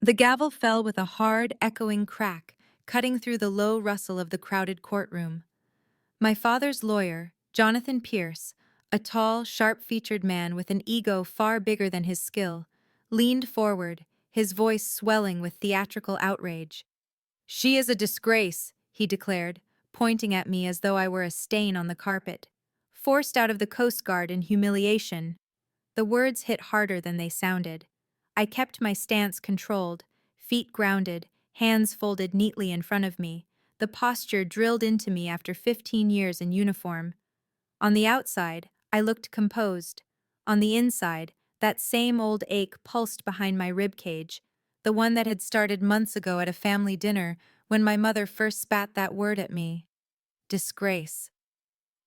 The gavel fell with a hard, echoing crack, cutting through the low rustle of the crowded courtroom. My father's lawyer, Jonathan Pierce, a tall, sharp-featured man with an ego far bigger than his skill, leaned forward, his voice swelling with theatrical outrage. "She is a disgrace," he declared, pointing at me as though I were a stain on the carpet. "Forced out of the Coast Guard in humiliation." The words hit harder than they sounded. I kept my stance controlled, feet grounded, hands folded neatly in front of me, the posture drilled into me after 15 years in uniform. On the outside, I looked composed. On the inside, that same old ache pulsed behind my ribcage, the one that had started months ago at a family dinner when my mother first spat that word at me. Disgrace.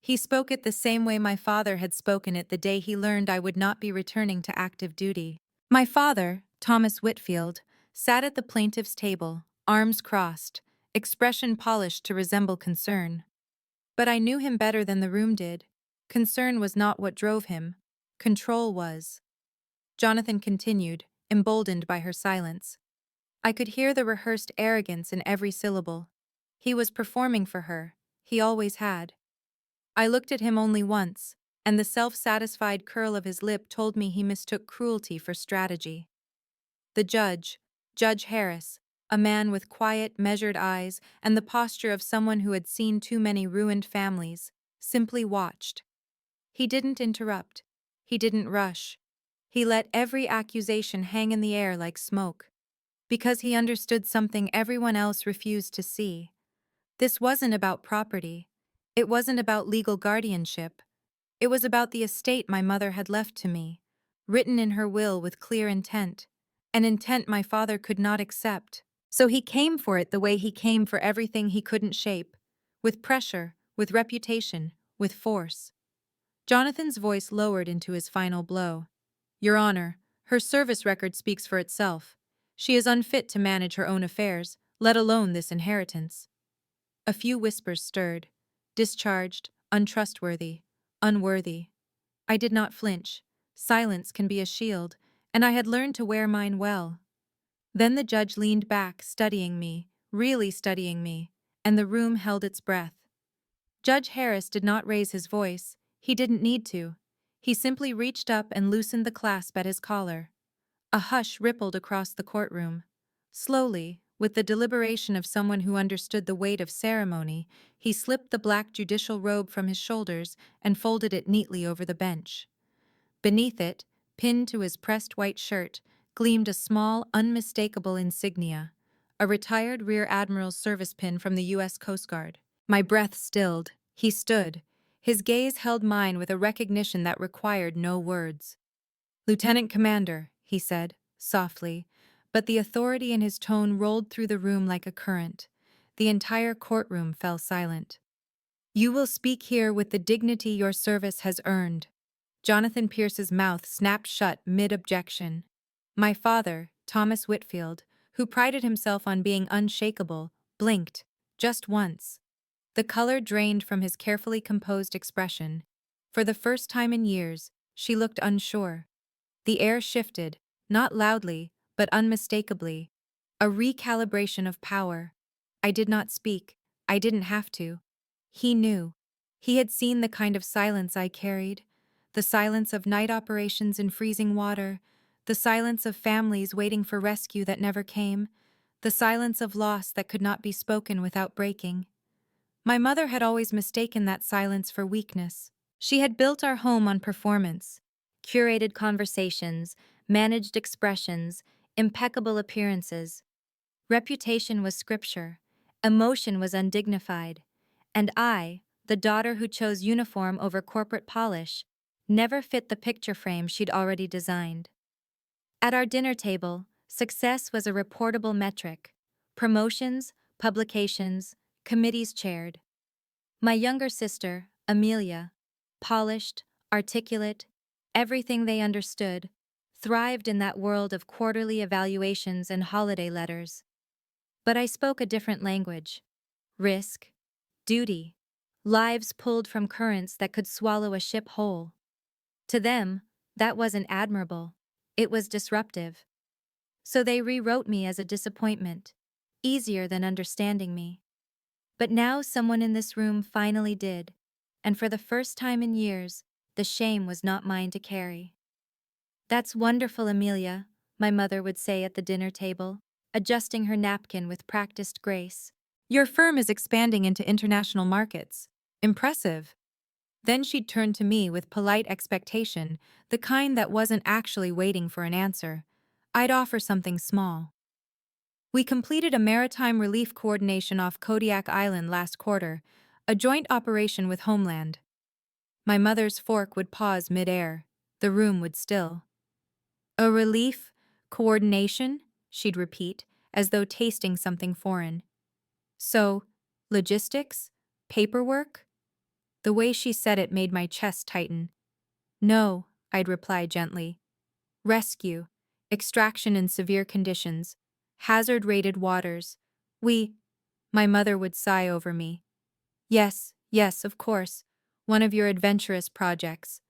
He spoke it the same way my father had spoken it the day he learned I would not be returning to active duty. My father, Thomas Whitfield, sat at the plaintiff's table, arms crossed, expression polished to resemble concern. But I knew him better than the room did. Concern was not what drove him. Control was. Jonathan continued, emboldened by her silence. I could hear the rehearsed arrogance in every syllable. He was performing for her. He always had. I looked at him only once, and the self-satisfied curl of his lip told me he mistook cruelty for strategy. The judge, Judge Harris, a man with quiet, measured eyes and the posture of someone who had seen too many ruined families, simply watched. He didn't interrupt. He didn't rush. He let every accusation hang in the air like smoke. Because he understood something everyone else refused to see. This wasn't about property. It wasn't about legal guardianship. It was about the estate my mother had left to me, written in her will with clear intent, an intent my father could not accept. So he came for it the way he came for everything he couldn't shape, with pressure, with reputation, with force. Jonathan's voice lowered into his final blow. "Your Honor, her service record speaks for itself. She is unfit to manage her own affairs, let alone this inheritance." A few whispers stirred. Discharged, untrustworthy, unworthy. I did not flinch. Silence can be a shield, and I had learned to wear mine well. Then the judge leaned back, studying me, really studying me, and the room held its breath. Judge Harris did not raise his voice. He didn't need to. He simply reached up and loosened the clasp at his collar. A hush rippled across the courtroom. Slowly, with the deliberation of someone who understood the weight of ceremony, he slipped the black judicial robe from his shoulders and folded it neatly over the bench. Beneath it, pinned to his pressed white shirt, gleamed a small, unmistakable insignia, a retired rear admiral's service pin from the U.S. Coast Guard. My breath stilled. He stood. His gaze held mine with a recognition that required no words. "Lieutenant Commander," he said, softly, but the authority in his tone rolled through the room like a current. The entire courtroom fell silent. "You will speak here with the dignity your service has earned." Jonathan Pierce's mouth snapped shut mid-objection. My father, Thomas Whitfield, who prided himself on being unshakable, blinked, just once. The color drained from his carefully composed expression. For the first time in years, she looked unsure. The air shifted, not loudly, but unmistakably. A recalibration of power. I did not speak. I didn't have to. He knew. He had seen the kind of silence I carried. The silence of night operations in freezing water. The silence of families waiting for rescue that never came. The silence of loss that could not be spoken without breaking. My mother had always mistaken that silence for weakness. She had built our home on performance. Curated conversations, managed expressions, impeccable appearances. Reputation was scripture. Emotion was undignified. And I, the daughter who chose uniform over corporate polish, never fit the picture frame she'd already designed. At our dinner table, success was a reportable metric. Promotions, publications, committees chaired. My younger sister, Amelia, polished, articulate, everything they understood, thrived in that world of quarterly evaluations and holiday letters. But I spoke a different language. Risk, duty, lives pulled from currents that could swallow a ship whole. To them, that wasn't admirable. It was disruptive. So they rewrote me as a disappointment, easier than understanding me. But now someone in this room finally did, and for the first time in years, the shame was not mine to carry. "That's wonderful, Amelia," my mother would say at the dinner table, adjusting her napkin with practiced grace. "Your firm is expanding into international markets. Impressive." Then she'd turn to me with polite expectation, the kind that wasn't actually waiting for an answer. I'd offer something small. "We completed a maritime relief coordination off Kodiak Island last quarter, a joint operation with Homeland." My mother's fork would pause mid-air. The room would still. "A relief coordination?" she'd repeat, as though tasting something foreign. "So, logistics? Paperwork?" The way she said it made my chest tighten. "No," I'd reply gently. "Rescue, extraction in severe conditions, hazard-rated waters. We—" My mother would sigh over me. "Yes, yes, of course. One of your adventurous projects."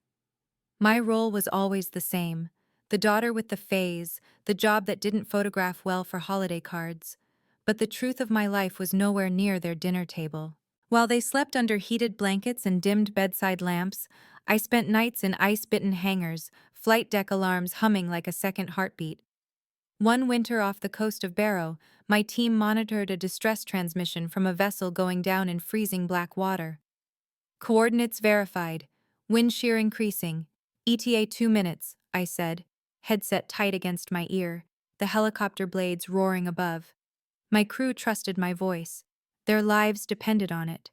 My role was always the same. The daughter with the phase, the job that didn't photograph well for holiday cards. But the truth of my life was nowhere near their dinner table. While they slept under heated blankets and dimmed bedside lamps, I spent nights in ice-bitten hangars, flight deck alarms humming like a second heartbeat. One winter off the coast of Barrow, my team monitored a distress transmission from a vessel going down in freezing black water. "Coordinates verified. Wind shear increasing. ETA 2 minutes," I said, headset tight against my ear, the helicopter blades roaring above. My crew trusted my voice. Their lives depended on it.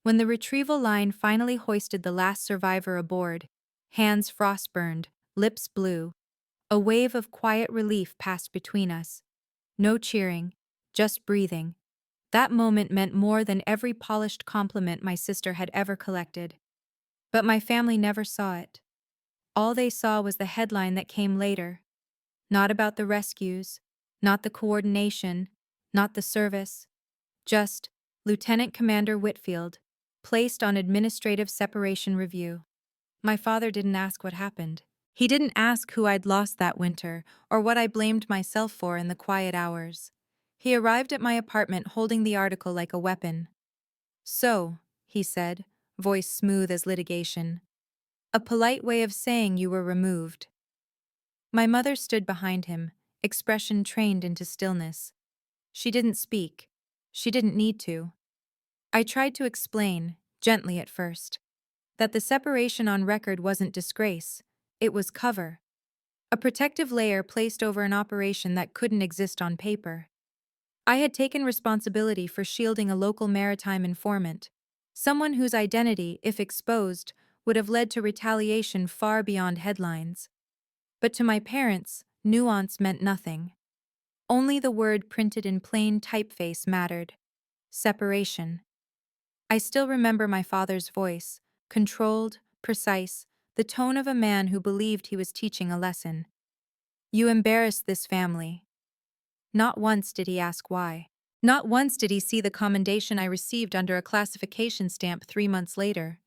When the retrieval line finally hoisted the last survivor aboard, hands frostburned, lips blue, a wave of quiet relief passed between us. No cheering, just breathing. That moment meant more than every polished compliment my sister had ever collected. But my family never saw it. All they saw was the headline that came later. Not about the rescues, not the coordination, not the service. Just, Lieutenant Commander Whitfield, placed on administrative separation review. My father didn't ask what happened. He didn't ask who I'd lost that winter, or what I blamed myself for in the quiet hours. He arrived at my apartment holding the article like a weapon. "So," he said, voice smooth as litigation. "A polite way of saying you were removed." My mother stood behind him, expression trained into stillness. She didn't speak. She didn't need to. I tried to explain, gently at first, that the separation on record wasn't disgrace, it was cover. A protective layer placed over an operation that couldn't exist on paper. I had taken responsibility for shielding a local maritime informant, someone whose identity, if exposed, would have led to retaliation far beyond headlines. But to my parents, nuance meant nothing. Only the word printed in plain typeface mattered. Separation. I still remember my father's voice, controlled, precise, the tone of a man who believed he was teaching a lesson. "You embarrassed this family." Not once did he ask why. Not once did he see the commendation I received under a classification stamp 3 months later.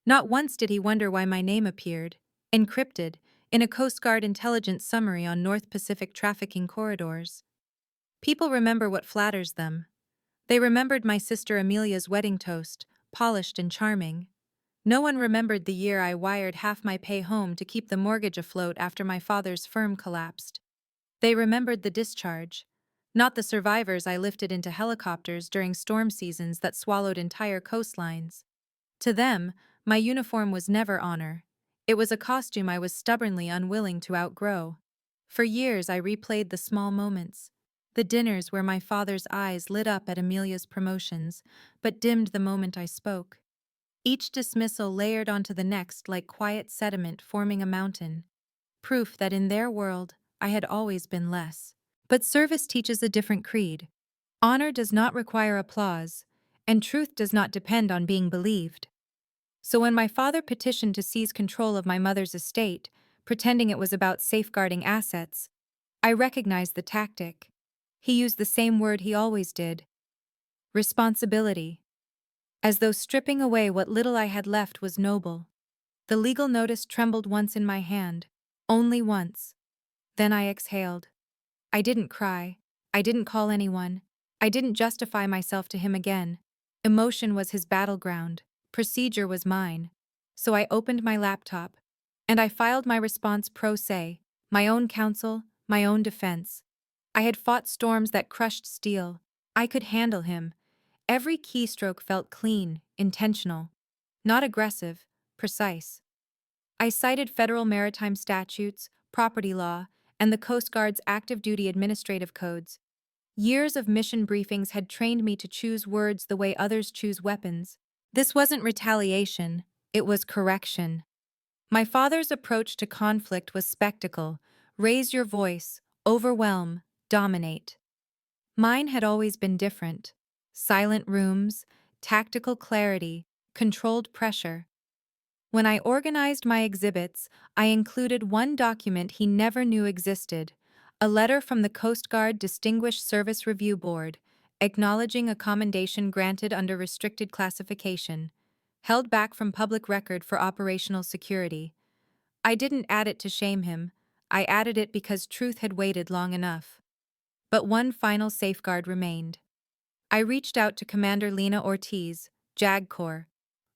Not once did he wonder why my name appeared, encrypted, in a Coast Guard intelligence summary on North Pacific trafficking corridors. People remember what flatters them. They remembered my sister Amelia's wedding toast, polished and charming. No one remembered the year I wired half my pay home to keep the mortgage afloat after my father's firm collapsed. They remembered the discharge, not the survivors I lifted into helicopters during storm seasons that swallowed entire coastlines. To them, my uniform was never honor. It was a costume I was stubbornly unwilling to outgrow. For years I replayed the small moments. The dinners where my father's eyes lit up at Amelia's promotions, but dimmed the moment I spoke. Each dismissal layered onto the next like quiet sediment forming a mountain. Proof that in their world, I had always been less. But service teaches a different creed. Honor does not require applause, and truth does not depend on being believed. So when my father petitioned to seize control of my mother's estate, pretending it was about safeguarding assets, I recognized the tactic. He used the same word he always did: responsibility. As though stripping away what little I had left was noble. The legal notice trembled once in my hand, only once. Then I exhaled. I didn't cry. I didn't call anyone. I didn't justify myself to him again. Emotion was his battleground. Procedure was mine. So I opened my laptop, and I filed my response pro se, my own counsel, my own defense. I had fought storms that crushed steel. I could handle him. Every keystroke felt clean, intentional. Not aggressive, precise. I cited federal maritime statutes, property law, and the Coast Guard's active duty administrative codes. Years of mission briefings had trained me to choose words the way others choose weapons. This wasn't retaliation, it was correction. My father's approach to conflict was spectacle: raise your voice, overwhelm, dominate. Mine had always been different: silent rooms, tactical clarity, controlled pressure. When I organized my exhibits, I included one document he never knew existed: a letter from the Coast Guard Distinguished Service Review Board, acknowledging a commendation granted under restricted classification, held back from public record for operational security. I didn't add it to shame him, I added it because truth had waited long enough. But one final safeguard remained. I reached out to Commander Lena Ortiz, JAG Corps,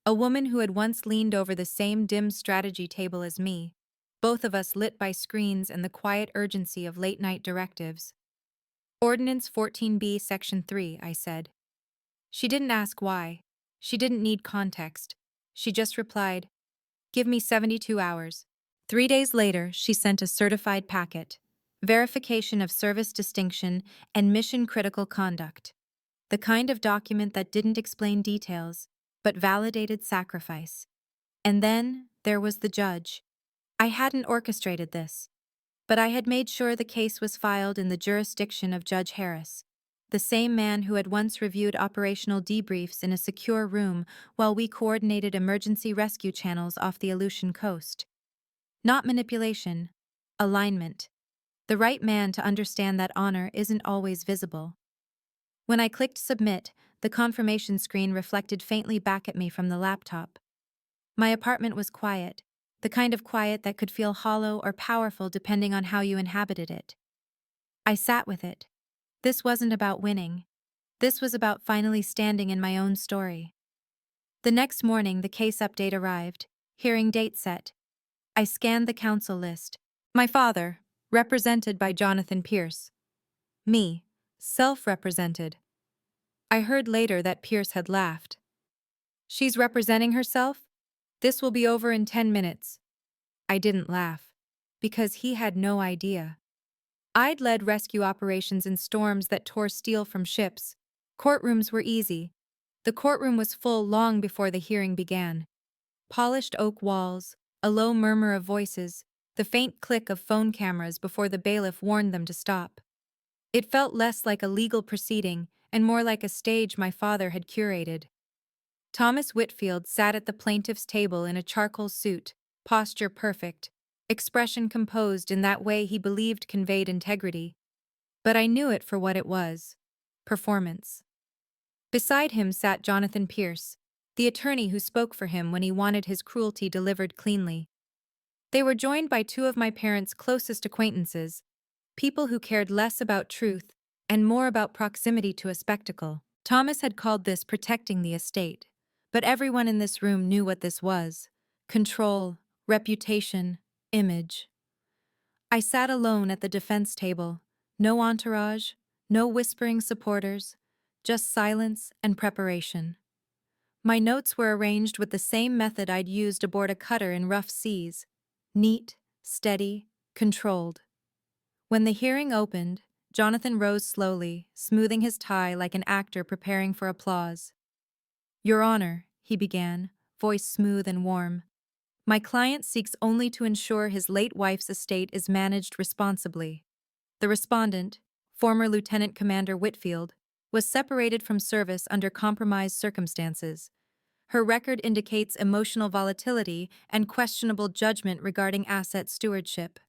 a woman who had once leaned over the same dim strategy table as me, both of us lit by screens and the quiet urgency of late-night directives. Ordinance 14B Section 3, I said. She didn't ask why. She didn't need context. She just replied, "Give me 72 hours." 3 days later, she sent a certified packet: verification of service distinction and mission-critical conduct. The kind of document that didn't explain details, but validated sacrifice. And then there was the judge. I hadn't orchestrated this, but I had made sure the case was filed in the jurisdiction of Judge Harris, the same man who had once reviewed operational debriefs in a secure room while we coordinated emergency rescue channels off the Aleutian coast. Not manipulation, alignment. The right man to understand that honor isn't always visible. When I clicked submit, the confirmation screen reflected faintly back at me from the laptop. My apartment was quiet, the kind of quiet that could feel hollow or powerful depending on how you inhabited it. I sat with it. This wasn't about winning. This was about finally standing in my own story. The next morning, the case update arrived, hearing date set. I scanned the counsel list. My father, represented by Jonathan Pierce. Me, self-represented. I heard later that Pierce had laughed. "She's representing herself? This will be over in 10 minutes. I didn't laugh, because he had no idea. I'd led rescue operations in storms that tore steel from ships. Courtrooms were easy. The courtroom was full long before the hearing began. Polished oak walls, a low murmur of voices, the faint click of phone cameras before the bailiff warned them to stop. It felt less like a legal proceeding and more like a stage my father had curated. Thomas Whitfield sat at the plaintiff's table in a charcoal suit, posture perfect, expression composed in that way he believed conveyed integrity. But I knew it for what it was: performance. Beside him sat Jonathan Pierce, the attorney who spoke for him when he wanted his cruelty delivered cleanly. They were joined by two of my parents' closest acquaintances, people who cared less about truth and more about proximity to a spectacle. Thomas had called this protecting the estate, but everyone in this room knew what this was: control, reputation, image. I sat alone at the defense table, no entourage, no whispering supporters, just silence and preparation. My notes were arranged with the same method I'd used aboard a cutter in rough seas: neat, steady, controlled. When the hearing opened, Jonathan rose slowly, smoothing his tie like an actor preparing for applause. "Your Honor," he began, voice smooth and warm, "my client seeks only to ensure his late wife's estate is managed responsibly. The respondent, former Lieutenant Commander Whitfield, was separated from service under compromised circumstances. Her record indicates emotional volatility and questionable judgment regarding asset stewardship."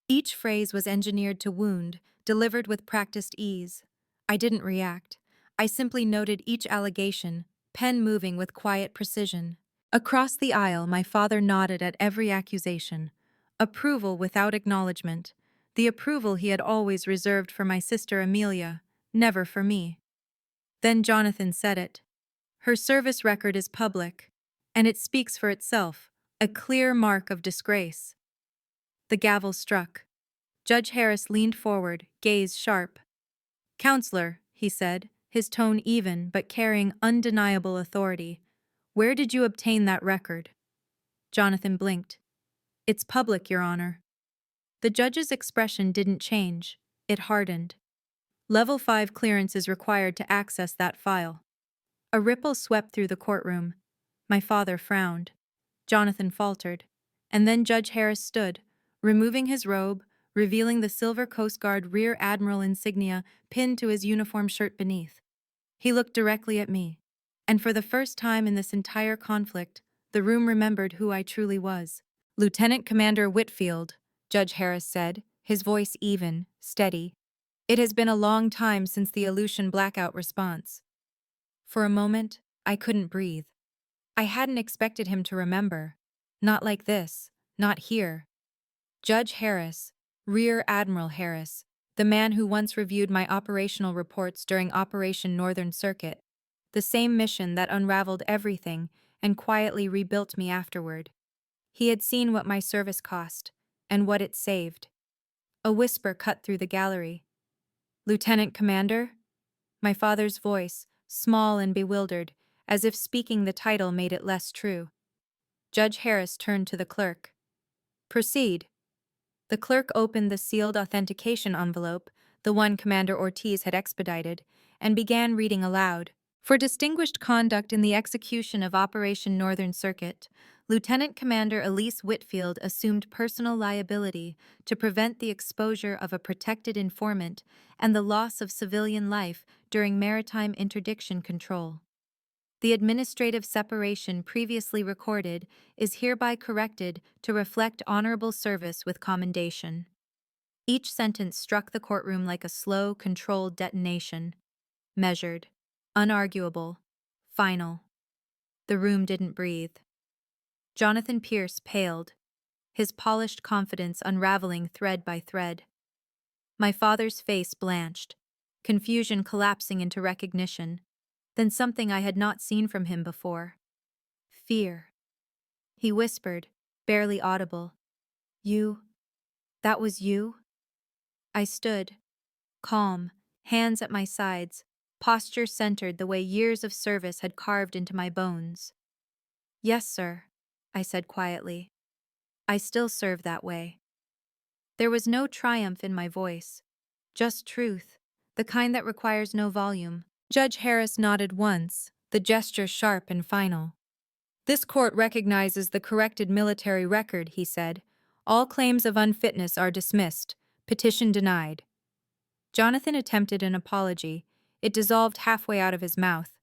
Each phrase was engineered to wound, delivered with practiced ease. I didn't react. I simply noted each allegation, pen moving with quiet precision. Across the aisle, my father nodded at every accusation. Approval without acknowledgement. the approval he had always reserved for my sister Amelia, never for me. Then Jonathan said it. Her service record is public, and it speaks for itself, a clear mark of disgrace. The gavel struck. Judge Harris leaned forward, gaze sharp. "Counselor," he said, his tone even but carrying undeniable authority, "where did you obtain that record?" Jonathan blinked. "It's public, Your Honor." The judge's expression didn't change. It hardened. Level 5 clearance is required to access that file. A ripple swept through the courtroom. My father frowned. Jonathan faltered. And then Judge Harris stood, removing his robe, revealing the silver Coast Guard Rear Admiral insignia pinned to his uniform shirt beneath. He looked directly at me. And for the first time in this entire conflict, the room remembered who I truly was. "Lieutenant Commander Whitfield," Judge Harris said, his voice even, steady. "It has been a long time since the Aleutian blackout response." For a moment, I couldn't breathe. I hadn't expected him to remember. Not like this, not here. Judge Harris, Rear Admiral Harris, the man who once reviewed my operational reports during Operation Northern Circuit, the same mission that unraveled everything and quietly rebuilt me afterward. He had seen what my service cost, and what it saved. A whisper cut through the gallery. "Lieutenant Commander?" My father's voice, small and bewildered, as if speaking the title made it less true. Judge Harris turned to the clerk. "Proceed." The clerk opened the sealed authentication envelope, the one Commander Ortiz had expedited, and began reading aloud. "For distinguished conduct in the execution of Operation Northern Circuit, Lieutenant Commander Elise Whitfield assumed personal liability to prevent the exposure of a protected informant and the loss of civilian life during maritime interdiction control. The administrative separation previously recorded is hereby corrected to reflect honorable service with commendation." Each sentence struck the courtroom like a slow, controlled detonation. Measured. Unarguable. Final. The room didn't breathe. Jonathan Pierce paled, his polished confidence unraveling thread by thread. My father's face blanched, confusion collapsing into recognition, then something I had not seen from him before. Fear. He whispered, barely audible. "You? That was you?" I stood, calm, hands at my sides, posture centered the way years of service had carved into my bones. "Yes, sir," I said quietly. "I still serve that way." There was no triumph in my voice, just truth, the kind that requires no volume. Judge Harris nodded once, the gesture sharp and final. "This court recognizes the corrected military record," he said. "All claims of unfitness are dismissed. Petition denied." Jonathan attempted an apology. It dissolved halfway out of his mouth.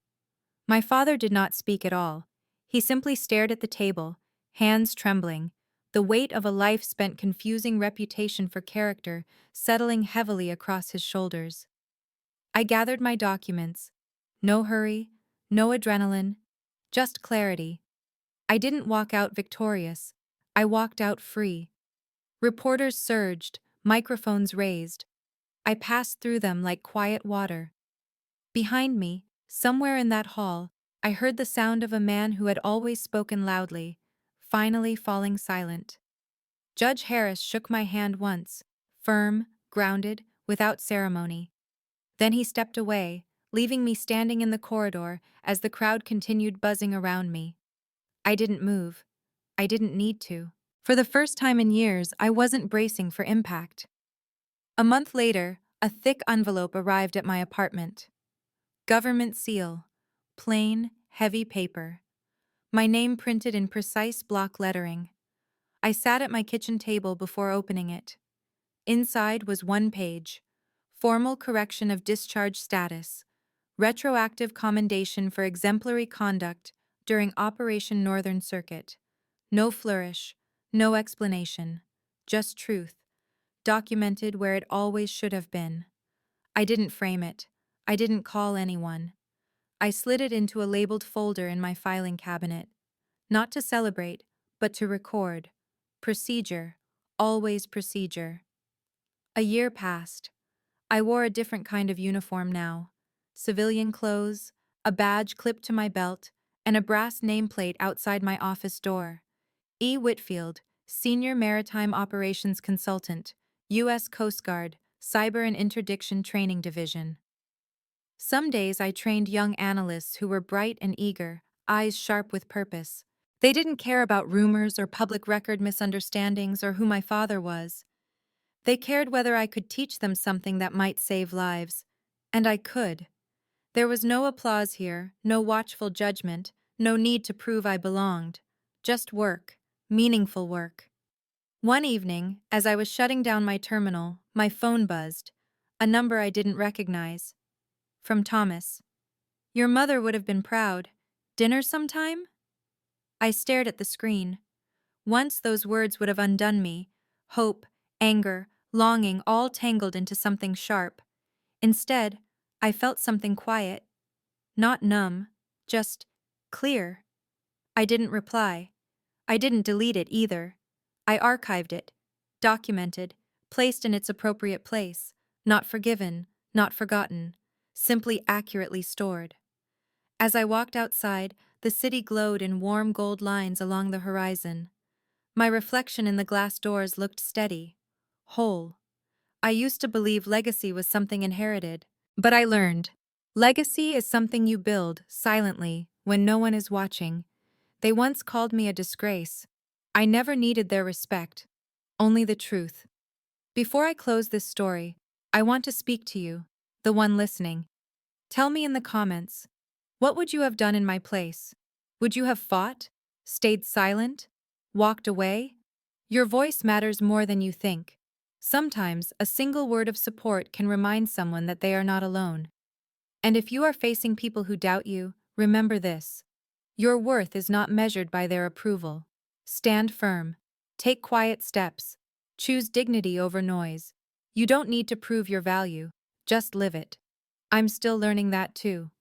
My father did not speak at all. He simply stared at the table, hands trembling, the weight of a life spent confusing reputation for character settling heavily across his shoulders. I gathered my documents. No hurry, no adrenaline, just clarity. I didn't walk out victorious. I walked out free. Reporters surged, microphones raised. I passed through them like quiet water. Behind me, somewhere in that hall, I heard the sound of a man who had always spoken loudly, finally falling silent. Judge Harris shook my hand once, firm, grounded, without ceremony. Then he stepped away, leaving me standing in the corridor as the crowd continued buzzing around me. I didn't move. I didn't need to. For the first time in years, I wasn't bracing for impact. A month later, a thick envelope arrived at my apartment. Government seal. Plain, heavy paper. My name printed in precise block lettering. I sat at my kitchen table before opening it. Inside was one page. Formal correction of discharge status. Retroactive commendation for exemplary conduct during Operation Northern Circuit. No flourish, no explanation. Just truth. Documented where it always should have been. I didn't frame it. I didn't call anyone. I slid it into a labeled folder in my filing cabinet. Not to celebrate, but to record. Procedure. Always procedure. A year passed. I wore a different kind of uniform now. Civilian clothes, a badge clipped to my belt, and a brass nameplate outside my office door. E. Whitfield, Senior Maritime Operations Consultant, U.S. Coast Guard, Cyber and Interdiction Training Division. Some days I trained young analysts who were bright and eager, eyes sharp with purpose. They didn't care about rumors or public record misunderstandings or who my father was. They cared whether I could teach them something that might save lives. And I could. There was no applause here, no watchful judgment, no need to prove I belonged. Just work, meaningful work. One evening, as I was shutting down my terminal, my phone buzzed. A number I didn't recognize. From Thomas. "Your mother would have been proud. Dinner sometime?" I stared at the screen. Once those words would have undone me. Hope, anger, longing all tangled into something sharp. Instead, I felt something quiet. Not numb, just clear. I didn't reply. I didn't delete it either. I archived it, documented, placed in its appropriate place, not forgiven, not forgotten, simply accurately stored. As I walked outside, the city glowed in warm gold lines along the horizon. My reflection in the glass doors looked steady, whole. I used to believe legacy was something inherited, but I learned. Legacy is something you build, silently, when no one is watching. They once called me a disgrace. I never needed their respect, only the truth. Before I close this story, I want to speak to you, the one listening. Tell me in the comments, what would you have done in my place? Would you have fought? Stayed silent? Walked away? Your voice matters more than you think. Sometimes, a single word of support can remind someone that they are not alone. And if you are facing people who doubt you, remember this. Your worth is not measured by their approval. Stand firm. Take quiet steps. Choose dignity over noise. You don't need to prove your value. Just live it. I'm still learning that too.